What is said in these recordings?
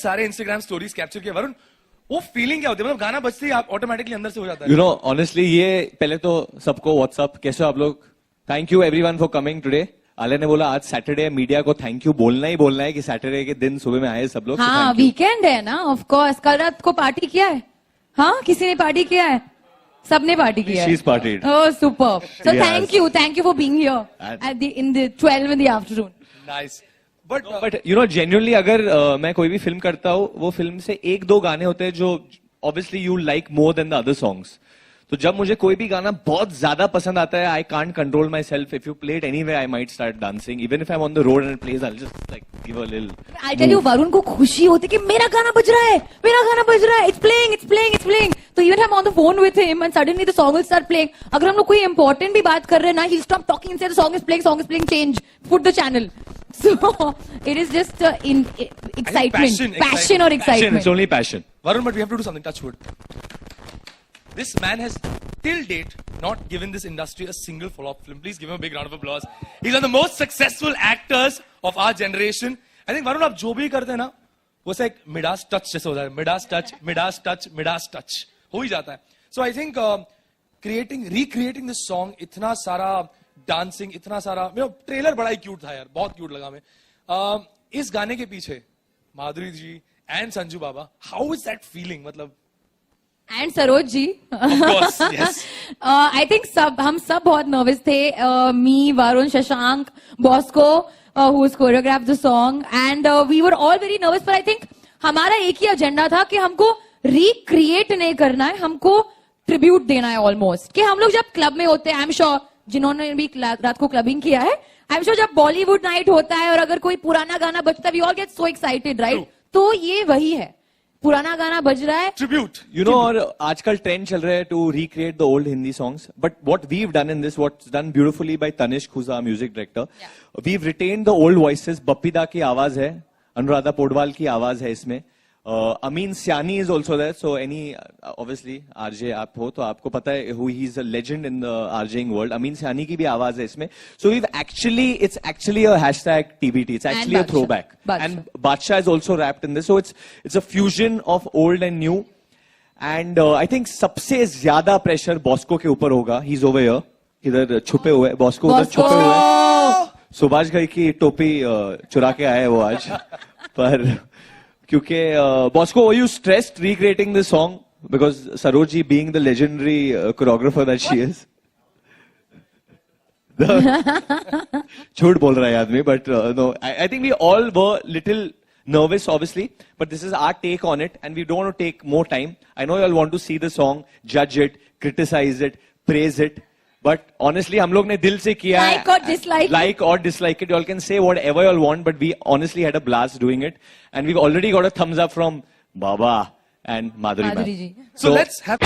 सारे Instagram stories capture किए वरुण, वो फीलिंग क्या होती है? मतलब गाना बजते ही आप ऑटोमेटिकली अंदर से हो जाता है। यू नो ऑनेस्टली ये पहले तो सबको व्हाट्सअप, कैसे हो आप लोग? Thank you everyone for coming today. आले ने बोला आज सैटरडे, मीडिया को थैंक यू बोलना है कि सैटरडे के दिन सुबह में आए सब लोग। हाँ वीकेंड है ना, ऑफ कोर्स। कल रात को पार्टी किया है? हाँ, किसी ने पार्टी किया है? सबने पार्टी किया है। She's partied. Oh, superb. So Yes. thank you for being here And- in the 12 in the afternoon. Nice but you know genuinely अगर मैं कोई भी फिल्म करता हूँ, वो फिल्म से एक दो गाने होते हैं जो obviously you like more than the other songs. तो जब मुझे कोई भी गाना बहुत ज्यादा पसंद आता है, I can't control myself. If you play it anyway I might start dancing, even if I am on the road and plays, I will just like give a little. I tell you, Varun को खुशी होती कि मेरा गाना बज रहा है, it's playing. तो even I'm on the phone with him and suddenly the song will start playing. अगर हम लोग कोई important भी बात कर रहे हैं ना, he'll stop talking and say the song is playing, change, put the channel. So it is just excitement, passion or excitement. It's only passion. Varun, but we have to do something. Touch wood. This man has, till date, not given this industry a single flop film. Please give him a big round of applause. He's one of the most successful actors of our generation. I think, Varun, आप जो भी करते हैं ना, वो से एक Midas touch जैसे होता है. Midas touch. हो ही जाता है. So I think recreating this song, इतना सारा डांसिंग, इतना सारा, ट्रेलर बड़ा ही क्यूट था यार, बहुत क्यूट लगा हमें. इस गाने के पीछे Madhuri ji and Sanju Baba, how is that feeling? मतलब And Saroj ji, of course, yes. I think हम सब बहुत नर्वस थे. Me, Varun, Shashank, Bosco, who's choreographed the song, and we were all very nervous. But I think हमारा एक ही एजेंडा था कि हमको रिक्रिएट नहीं करना है, हमको ट्रिब्यूट देना है ऑलमोस्ट. कि हम लोग जब क्लब में होते हैं, आई एम श्योर जिन्होंने भी रात को क्लबिंग किया है, आई एम श्योर जब बॉलीवुड नाइट होता है और अगर कोई पुराना गाना बजता है, we all get so excited, right? तो ये वही है, पुराना गाना बज रहा है, ट्रिब्यूट. You know, और आजकल ट्रेंड चल रहा है to recreate the old Hindi songs. But what we've done in this, what's done beautifully by Tanishk, who's our music director, we've retained the old voices. Bappida की आवाज है, अनुराधा पोडवाल की आवाज है इसमें. Ameen Sayani is also there. So any obviously RJ आप हो तो आपको पता है who he is a legend in the RJing world. Ameen Sayani की भी आवाज है इसमें. So we've actually, it's actually a hashtag TBT. It's actually a throwback. And Badshah is also rapped in this. So it's a fusion of old and new. And I think सबसे ज्यादा pressure Bosco के ऊपर होगा. He is over here, इधर छुपे हुए. Bosco उधर छुपे हुए. सुभाष घई की टोपी चुरा के आए वो आज. पर क्योंकि Bosco, were you stressed recreating this song because Saroji being the legendary choreographer that she is? झूठ बोल रहा है आदमी, but no, I think we all were little nervous obviously, but this is our take on it and we don't want to take more time. I know you all want to see the song, judge it, criticize it, praise it. But honestly, हम लोग ने दिल से किया है. Like or dislike it. You all can say whatever you all want, but we honestly had a blast doing it. And we've already got a thumbs up from Baba and Madhuri ma'am. So let's have...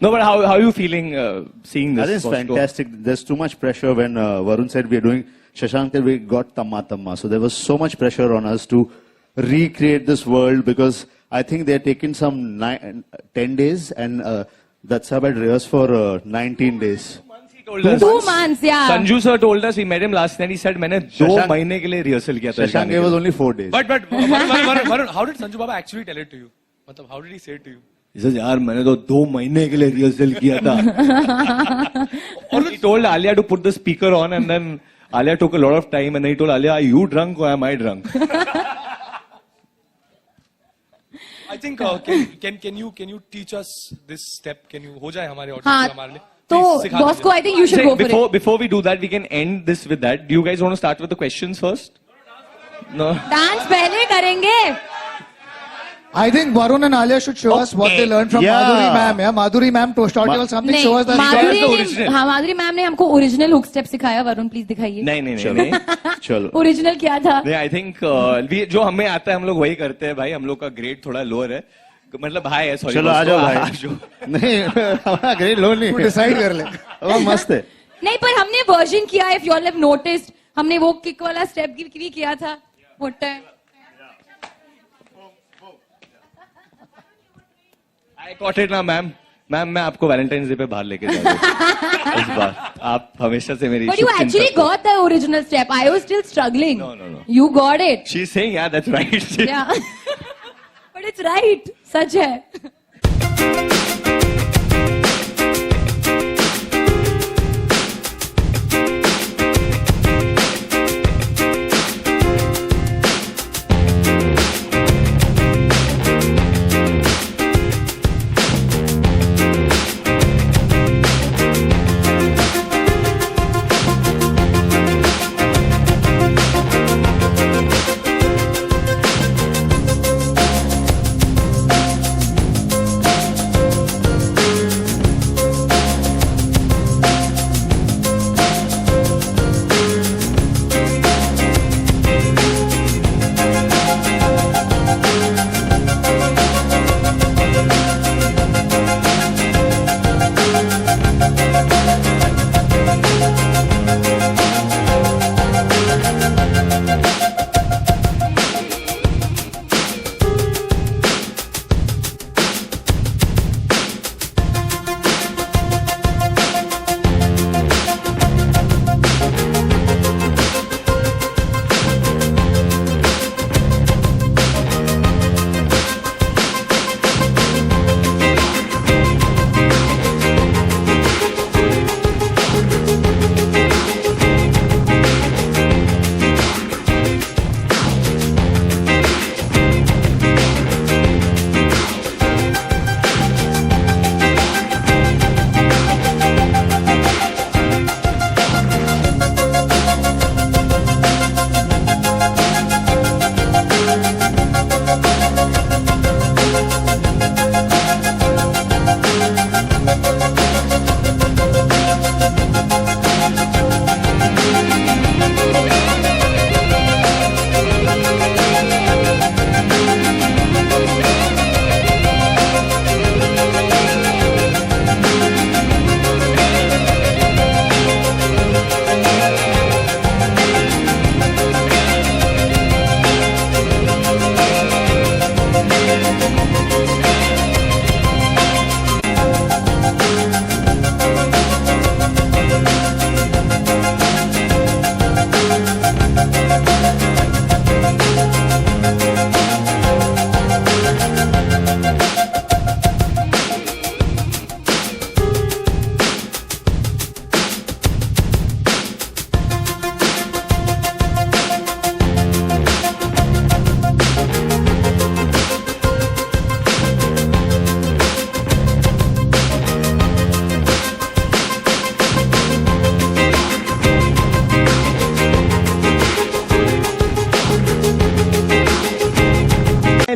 No, but how are you feeling seeing this? I think it's Bosco? fantastic. There's too much pressure when Varun said we're doing Shashank till we got Tamma Tamma. So there was so much pressure on us to recreate this world because I think they're taking some 10 days and that's how I'd rehearsed for 19 days. He told us. 2 months, yeah. Sanju sir told us, we met him last night, he said, मैंने 2 Shashank- महीने के लिए rehearsal किया था इस Shashank गाने gave के us लिए. only 4 days. But Varun, how did Sanju Baba actually tell it to you? Matlab, how did he say it to you? He says, यार मैंने तो 2 महीने के लिए rehearsal किया था. He told Alia to put the speaker on and then Alia took a lot of time and then he told Alia, are you drunk or am I drunk? I think can you teach us this step? Can you हो जाए हमारे audience हाँ, को हमारे लिए? तो Please, सिखा boss को दीजिए. I think you should go for it. Before we do that, we can end this with that. Do you guys want to start with the questions first? No. Dance पहले करेंगे. I think Varun and Alia should show us what they learned from Yeah. Madhuri ma'am. Yeah, Madhuri ma'am to start with something. नहीं, Show us that. Madhuri the ने original. हाँ माधुरी ma'am ने हमको original hook step सिखाया. Varun please दिखाइए. नहीं. Chalo. Original क्या था? नहीं, I think जो हमें आता है हम लोग वही करते हैं भाई. हम लोग का ग्रेड थोड़ा लोअर है. मतलब हाई है. सॉरी. चलो आ जाओ भाई. नहीं हमारा ग्रेड लो नहीं. तू decide कर ले. वो मस्त है. नहीं पर हमने वर्जन किया. If you all have noticed हमने वो किक वाला स्टेप भी किया था. होता है. I caught it ना मैम. मैम मैं आपको वैलेंटाइंस डे पे बाहर लेके जाऊंगा इस बार. आप हमेशा से मेरी But you शुभचिंतक actually हो. got the original step. I was still struggling. No. You got it. She's saying yeah, that's right. Yeah. But it's right. सच है.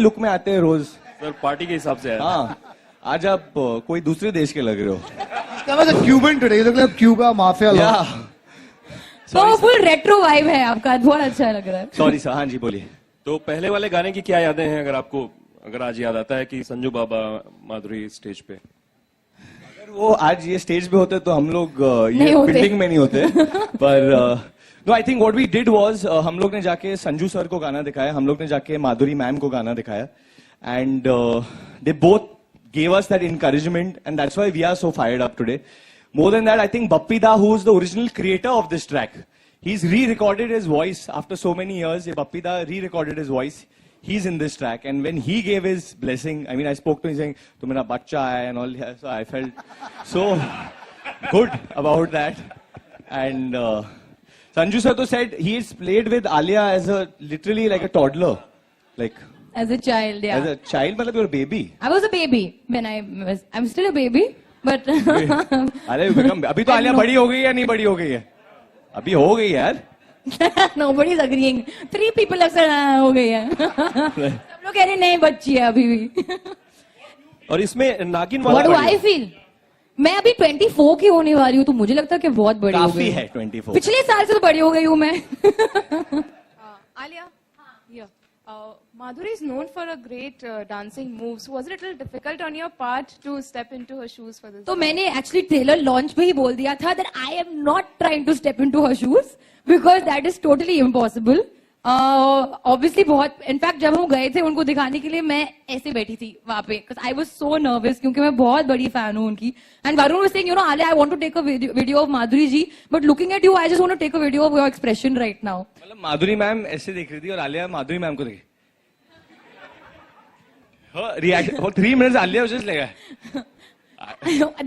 लुक में आते हैं रोज. सर पार्टी के हिसाब से आया. हाँ. आज आप कोई दूसरे देश के लग रहे हो. He's come as a Cuban today. You look like Cuba mafia. lord. Yeah. तो फुल रेट्रो वाइब है आपका. बहुत अच्छा लग रहा है. Sorry sir. हाँ जी बोलिए. तो पहले वाले गाने की क्या यादें हैं अगर आपको अगर आज याद आता है कि संजू बाबा माधुरी स्टेज पे. अगर वो आज ये स्टेज पे होते तो हम लोग नहीं ये होते। बिल्डिंग में नहीं होते पर no I think what we did was हम लोग ने जाके संजू सर को गाना दिखाया, हम लोग ने जाके माधुरी मैम को गाना दिखाया and they both gave us that encouragement and that's why we are so fired up today. More than that, I think Bappi Da, who is the original creator of this track, he's re-recorded his voice after so many years. Bappi Da re-recorded his voice. He's in this track and when he gave his blessing, I mean, I spoke to him saying, "Tu mera bachcha hai," and all that. So I felt so good about that. And Sanju sir said he's played with Alia as a literally like a toddler, like. As a child, yeah. As a child, मतलब you're a baby. I was a baby when I'm still a baby, but अरे अभी तो आलिया बड़ी हो गई है या नहीं बड़ी हो गई है? अभी हो गई है यार. nobody's agreeing. 3 people have said हो गई है. सब लोग कह रहे नहीं बच्ची है अभी भी. और इसमें नागिन वाला What do part I feel? मैं अभी 24 की होने वाली हूँ तो मुझे लगता है कि बहुत बड़ी हो काफी गई. है 24. पिछले साल से तो बड़ी हो गई हूँ मैं. Alia, yeah. Madhuri is known for a great dancing moves. Was it a little difficult on your part to step into her shoes for this? तो मैंने एक्चुअली ट्रेलर लॉन्च पे ही बोल दिया था that I am not trying to step into her shoes because that is totally impossible. Obviously बहुत in fact जब हम गए थे उनको दिखाने के लिए मैं ऐसे बैठी थी वहां पे आई वाज सो नर्वस क्योंकि मैं बहुत बड़ी फैन हूँ उनकी. And Varun was saying you know Alia I want to take a video of Madhuri ji but looking at you I just want to take a video of your expression right now. मतलब Madhuri ma'am ऐसे देख रही थी और आलिया माधुरी मैम को देखी. Reaction for 3 minutes Alia was just like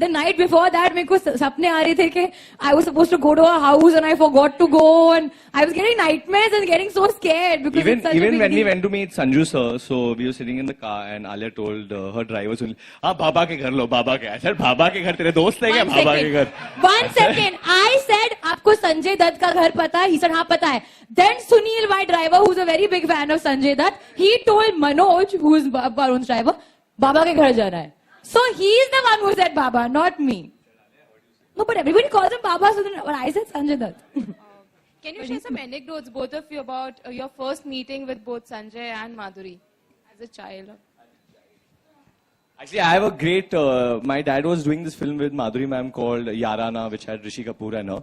The night before that मेरे को सपने आ रहे थे कि I was supposed to go to her house and I forgot to go and I was getting nightmares and getting so scared because it's such a even big when we deal. went to meet Sanju sir, so we were sitting in the car and Alia told her driver, हाँ बाबा के घर लो, बाबा के. Sir बाबा के घर तेरे दोस्त है क्या? One बाबा के second. घर. 1 second. I said आपको संजय दत्त का घर पता है? He said हाँ पता है. Then Sunil, my driver, who's a very big fan of Sanjay Dutt, he told Manoj, who is Varun's driver, बाबा के घर जाना है. So he is the one who said Baba, not me. No, but everybody calls him Baba, so then, but I said Sanjay Dutt. Can you share some anecdotes, both of you, about your first meeting with both Sanjay and Madhuri as a child? Actually, I have a great. My dad was doing this film with Madhuri ma'am called Yarana, which had Rishi Kapoor and her,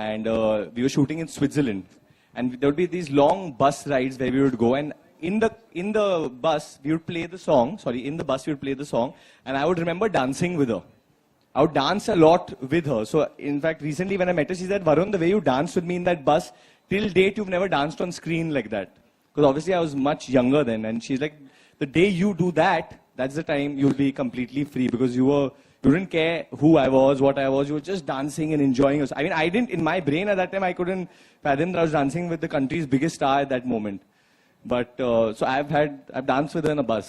and we were shooting in Switzerland, and there would be these long bus rides where we would go, and in the bus we would play the song. Sorry, in the bus we would play the song, and I would remember dancing with her. I would dance a lot with her. So, in fact, recently when I met her, she said, "Varun, the way you danced with me in that bus, till date you've never danced on screen like that." Because obviously I was much younger then, and she's like, "The day you do that, that's the time you'll be completely free because you didn't care who I was, what I was. You were just dancing and enjoying yourself." I mean, I didn't, in my brain at that time, I couldn't fathom that I was dancing with the country's biggest star at that moment. But, so I've danced with her in a bus.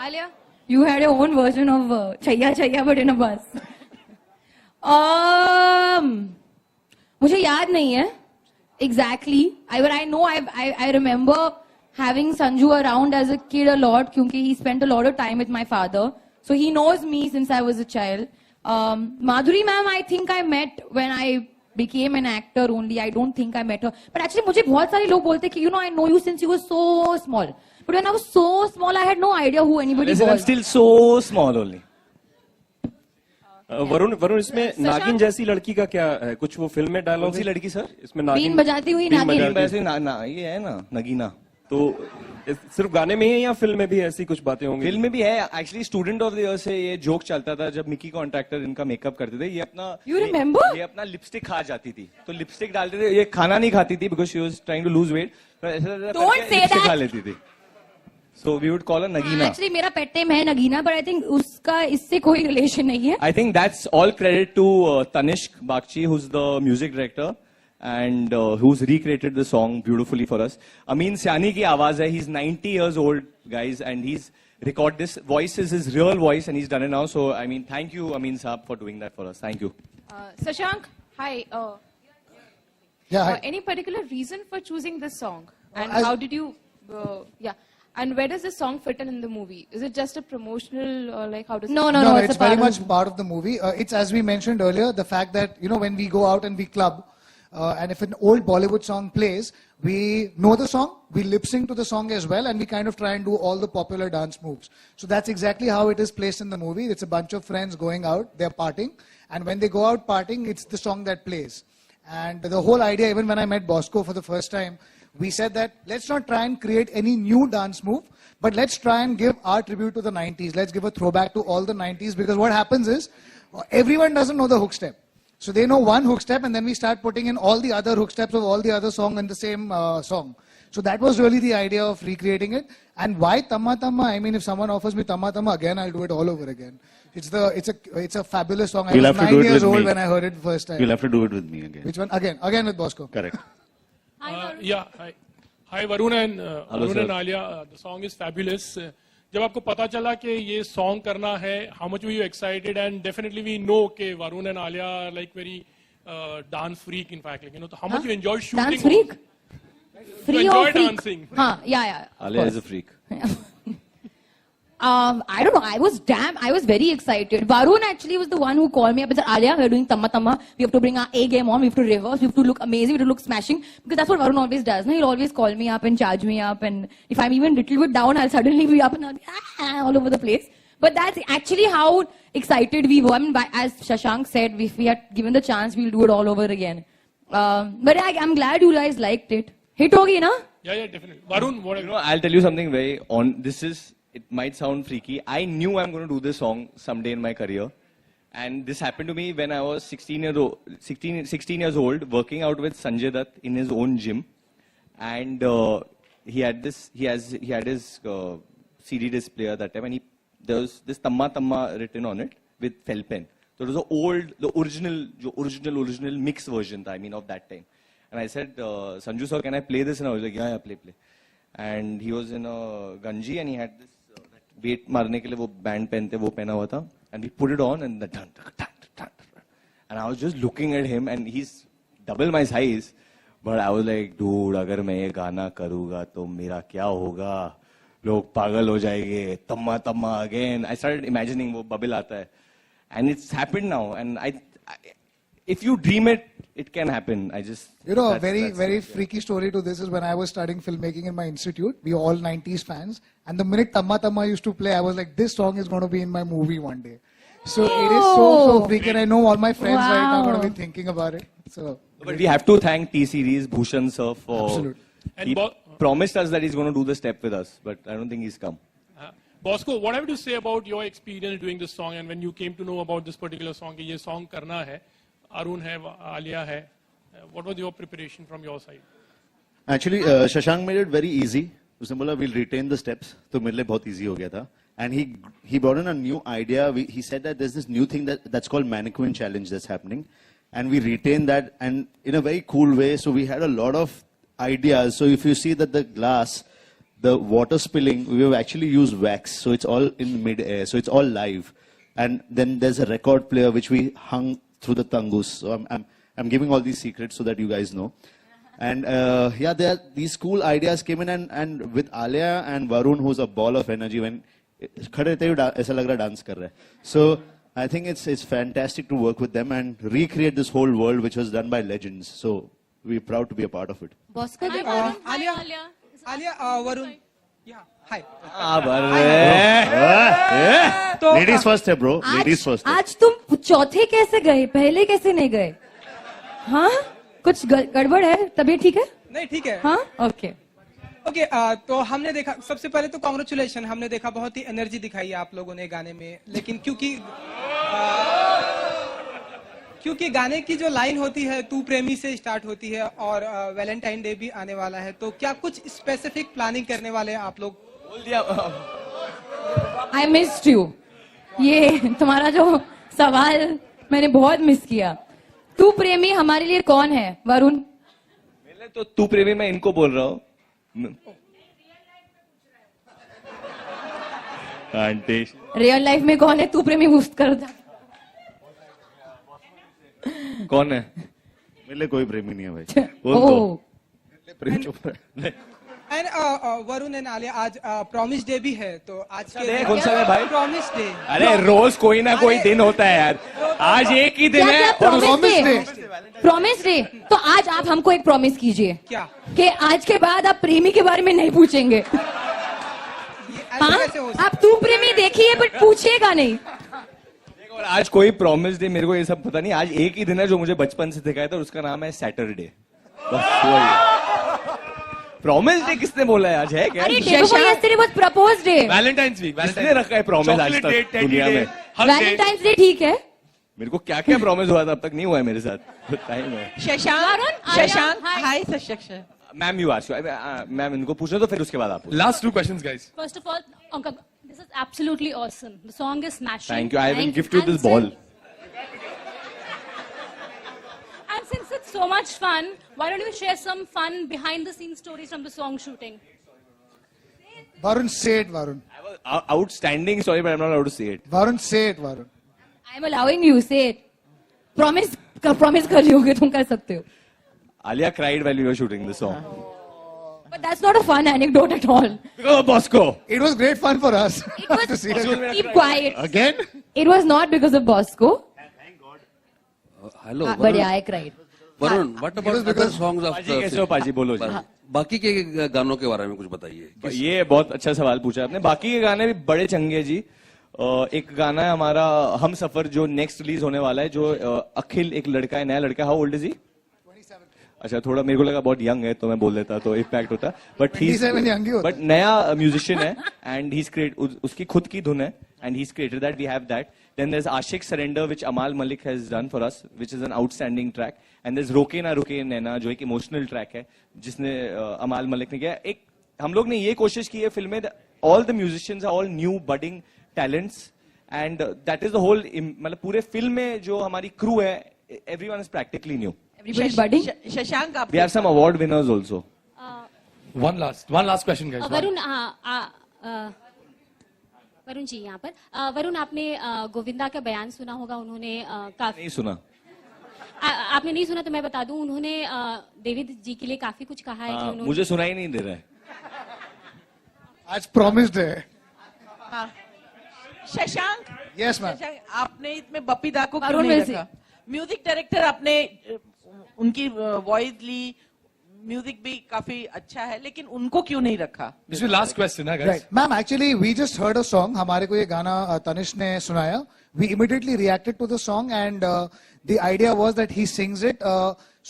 Alia? You had your own version of Chaiya Chaiya, but in a bus. मुझे याद नहीं है exactly. But I know I remember having Sanju around as a kid a lot क्योंकि he spent a lot of time with my father. So he knows me since I was a child. Madhuri ma'am, I think I met when I became an actor only. I don't think I met her. But actually मुझे बहुत सारे लोग बोलते कि you know I know you since you were so small. But when I was so small, I had no idea who anybody Listen, I'm was. still so small only. Varun इसमें नागिन जैसी लड़की का क्या है? कुछ वो फिल्म में डायलॉग कौन सी लड़की सर? इसमें बीन नागिन बजाती हुई बीन नागिन. बजाती- वैसे ये है ना नगीना. तो सिर्फ गाने में ही है या फिल्म में भी ऐसी कुछ बातें होंगी? फिल्म में भी है. Actually student of the year से ये जोक चलता था जब मिकी कॉन्ट्रैक्टर इनका मेकअप करते थे. ये अपना You remember? ये अपना लिपस्टिक खा जाती थी तो लिपस्टिक डालते थे. ये खाना नहीं खाती थी because she was trying to lose weight. Don't say lipstick that. खा लेती थी. So we would call her Nagina. Actually मेरा पेट नेम है नगीना but I think उसका इससे कोई रिलेशन नहीं है. I think that's all credit to Tanishq Bagchi, who's the music director and who's recreated the song beautifully for us. Amin Siani ki awaaz hai. He's 90 years old, guys, and he's recorded this. Voice is his real voice, and he's done it now. So, I mean, thank you, Amin Saab, for doing that for us. Thank you. Sashank, hi. Yeah, hi. Any particular reason for choosing this song? And as- how did you, and where does this song fit in the movie? Is it just a promotional, or like how does No, it no, No, no. it's a very part much of- part of the movie. It's as we mentioned earlier, the fact that, you know, when we go out and we club, and if an old Bollywood song plays, we know the song, we lip sync to the song as well, and we kind of try and do all the popular dance moves. So that's exactly how it is placed in the movie. It's a bunch of friends going out, they're partying, and when they go out partying, it's the song that plays. And the whole idea, even when I met Bosco for the first time, we said that let's not try and create any new dance move, but let's try and give our tribute to the 90s. Let's give a throwback to all the 90s, because what happens is everyone doesn't know the hook step. So they know one hook step, and then we start putting in all the other hook steps of all the other songs in the same song. So that was really the idea of recreating it. And why Tamma Tamma? I mean, if someone offers me Tamma Tamma again, I'll do it all over again. It's a fabulous song. I You'll was have to do 9 it years with old me. when I heard it the first time. You'll have to do it with me again. Which one? Again with Bosco. Correct. Yeah, hi Varun and Varun sir. and Alia. The song is fabulous. जब आपको पता चला कि ये song करना है, how much were you excited? And definitely we know कि Varun and Alia are like very dance freak, in fact. Like, you know, how much you enjoyed shooting? Dance freak? Free enjoy or freak? dancing. Huh, yeah. of Alia is course. a freak. I don't know. I was very excited. Varun actually was the one who called me up and said, Alia, we're doing Tamma Tamma. We have to bring our A game on. We have to rehearse. We have to look amazing. We have to look smashing. Because that's what Varun always does. No? He'll always call me up and charge me up. And if I'm even a little bit down, I'll suddenly be up and I'll be all over the place. But that's actually how excited we were. I mean, as Shashank said, if we had given the chance, we'll do it all over again. But I'm glad you guys liked it. Hit hogi, na? Yeah, definitely. Varun, what? You know, I'll tell you something very on. It might sound freaky. I knew I'm going to do this song someday in my career. And this happened to me when I was 16 years old, working out with Sanjay Dutt in his own gym. And he had his CD disc player that time, and there was this Tamma Tamma written on it with felt pen. So it was the original mix version, I mean, of that time. And I said, Sanju sir, can I play this? And I was like, yeah, play. And he was in a Ganji, and he had this weight marne ke liye wo band pehante, wo pehna hua tha. And we put it on, and and I was just looking at him, and he's double my size. But I was like, dude, अगर मैं ये गाना करूँगा तो मेरा क्या होगा? लोग पागल हो जाएंगे. Tamma Tamma again. I started imagining वो bubble आता है. And it's happened now. And if you dream it, it can happen. I just... You know, a that's very it, yeah. freaky story to this is when I was studying filmmaking in my institute, we were all 90s fans. And the minute Tamma Tamma used to play, I was like, this song is going to be in my movie one day. So it is so freaky. And I know all my friends right now are going to be thinking about it. So, But we have to thank T-Series, Bhushan sir, for... Absolutely. And He promised us that he's going to do the step with us. But I don't think he's come. Bosco, what have you to say about your experience doing this song and when you came to know about this particular song, कि ये song करना है, Arun है, Alia है, what was your preparation from your side? Actually, Shashank made it very easy. उसने बोला we'll retain the steps, तो मेरे लिए बहुत easy हो गया था. And he brought in a new idea. He said that there's this new thing that's called mannequin challenge that's happening, and we retain that and in a very cool way. So we had a lot of ideas. So if you see that the glass, the water spilling, we have actually used wax, so it's all in mid-air, so it's all live. And then there's a record player which we hung through the tangus. So I'm giving all these secrets so that you guys know. And yeah, these cool ideas came in, and with Alia and Varun, who's a ball of energy, when खड़े थे ऐसा लग रहा dance कर रहा है. So I think it's fantastic to work with them and recreate this whole world which was done by legends. So we're proud to be a part of it. Bosco, Alia, Varun. Yeah, hi. Ladies first है bro. Ladies first है. आज तुम चौथे कैसे गए? पहले कैसे नहीं गए? हाँ? कुछ गड़बड़ है? तबीयत ठीक है? नहीं ठीक है. हाँ? ओके. ओके, तो हमने देखा, सबसे पहले तो कांग्रेचुलेशन, हमने देखा बहुत ही एनर्जी दिखाई है आप लोगों ने गाने में, लेकिन क्योंकि गाने की जो लाइन होती है तू प्रेमी से स्टार्ट होती है और वैलेंटाइन डे भी आने वाला है, तो क्या कुछ स्पेसिफिक प्लानिंग करने वाले हैं आप लोग? I missed you. ये तुम्हारा जो सवाल मैंने बहुत मिस किया. तू प्रेमी हमारे लिए कौन है, वरुण? मेरे लिए तो तू प्रेमी मैं इनको बोल रहा हूँ. रियल लाइफ में कौन है तू प्रेमी? बूस्ट कर दे. कौन है? मेरे लिए कोई प्रेमी नहीं है भाई. बोल दो. प्रेम चुप रहा है. एंड वरुण एंड आलिया, आज प्रॉमिस डे भी है, तो आज के कौन सा है भाई? Promise day. अरे रोज कोई ना कोई दिन होता है यार, आज एक ही दिन है। Promise day. तो आज आप हमको एक प्रॉमिस कीजिए क्या? कि आज के बाद आप प्रेमी के बारे में नहीं पूछेंगे। ऐसा कैसे हो सकता आप तू प्रेमी देखिए बट पूछिएगा नहीं। और आज कोई प्रॉमिस डे मेरे को ये सब पता नहीं, आज एक ही दिन है जो मुझे बचपन से दिखाया था, उसका नाम है सैटरडे। बस वही प्रॉमिस डे किसने बोला है, आज है क्या? अरे day before yesterday was propose day. Valentine's week, किसने रखा है प्रॉमिस आज तक दुनिया में? वैलेंटाइंस डे ठीक है। मेरे को क्या क्या प्रॉमिस हुआ था अब तक नहीं हुआ है मेरे साथ। टाइम है। शशांक, हाय सशक्ष। मैम यू आस्क, मैम इनको पूछो तो फिर उसके बाद आप पूछो। Last 2 questions, guys. First of all, this is absolutely awesome. The song is smashing. Thank you. I will gift you this ball. And since it's so much fun, why don't you share some fun behind the scenes stories from the song shooting? Varun, say it, Varun. Outstanding story, but I'm not allowed to say it. Varun, say it, Varun. I am allowing you से it. Promise कर रही हूँ कि तुम कर सकते हो। Alia cried while we were shooting the song. But that's not a fun anecdote at all. Because of Bosco. It was great fun for us. It was to see it. keep quiet. Again? It was not because of Bosco. Hello But yeah, I cried. Varun, what about other songs of पाजी कैसे हो पाजी, बोलो जी। बाकी के गानों के बारे में कुछ बताइए। ये बहुत अच्छा सवाल पूछा आपने। बाकी के गाने भी बड़े चंगे जी। एक गाना है हमारा हम सफर जो नेक्स्ट रिलीज होने वाला है, जो अखिल एक लड़का है, नया लड़का। How old is he? अच्छा, थोड़ा मेरे को लगा बहुत यंग है तो मैं बोल देता तो इम्पैक्ट होता, बट नया म्यूजिशियन है एंड ही उसकी खुद की धुन है and he created that, we have that. Then there is Aashiq surrender which Amaal Mallik has done for us, which is an outstanding track. And there is रोके ना रुके नैना जो एक इमोशनल ट्रैक है जिसने अमाल मलिक ने किया। एक हम लोग ने ये कोशिश की है फिल्म में, all the musicians are all new budding talents and that is the whole, मतलब पूरे फिल्म में जो हमारी क्रू है, everyone is practically new. Everybody's budding. Shashank, आप We have some award winners also. One last question, guys. Varun, Varun ji यहाँ पर। वरुण, आपने गोविंदा का बयान सुना होगा, उन्होंने काफी। नहीं सुना। आपने नहीं सुना तो मैं बता दूं, उन्होंने देवी जी के लिए काफी कुछ कहा है कि उन्होंने। मुझे सुना ही नहीं दे रहा है। आज प्रॉमिस्ड है। Shashank, yes ma'am. आपने इसमें बप्पी दा को क्यों नहीं रखा? म्यूजिक डायरेक्टर आपने उनकी वॉइस ली, म्यूजिक भी काफी अच्छा है, लेकिन उनको क्यों नहीं रखा? This is the last question, huh, guys? Right. Ma'am, actually, we just heard a song. हमारे को ये गाना तनिष्क ने सुनाया. We immediately reacted to the song and the idea was that he sings it.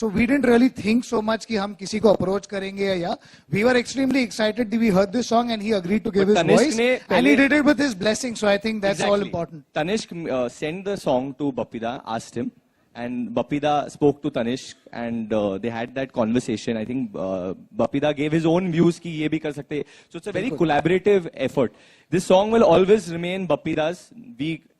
So we didn't really think so much कि हम किसी को approach करेंगे या. We were extremely excited that we heard this song and he agreed to give his voice. And he did it with his blessing. So I think that's all important. Tanishk sent the song to Bappida, asked him. And Bappida spoke to Tanishk and they had that conversation. I think Bappida gave his own views कि ये भी कर सकते हैं. So it's a very collaborative effort. This song will always remain Bappida's.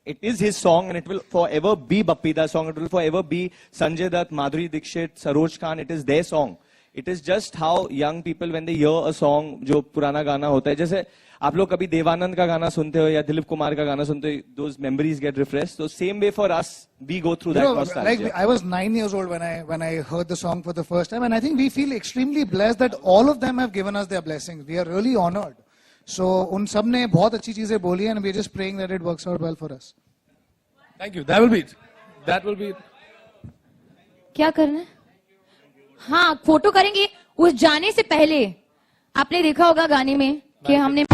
It is his song and it will forever be Bappida's song. It will forever be Sanjay Dutt, Madhuri Dixit, Saroj Khan. It is their song. It is just how young people when they hear a song जो पुराना गाना होता है, जैसे आप लोग कभी देवानंद का गाना सुनते हो या दिलीप कुमार का गाना सुनते हो, those memories get refreshed. So same way for us, we go through that nostalgia. Like I was 9 years old when I heard the song for the first time, and I think we feel extremely blessed that all of them have given us their blessings. We are really honored. So उन सब ने बहुत अच्छी चीजें बोली and we are just praying that it works out well for us. Thank you. That will be it. That will be it. क्या करना है? हाँ, फोटो करेंगे। उस जाने से पहले आपने देखा होगा गाने में कि हमने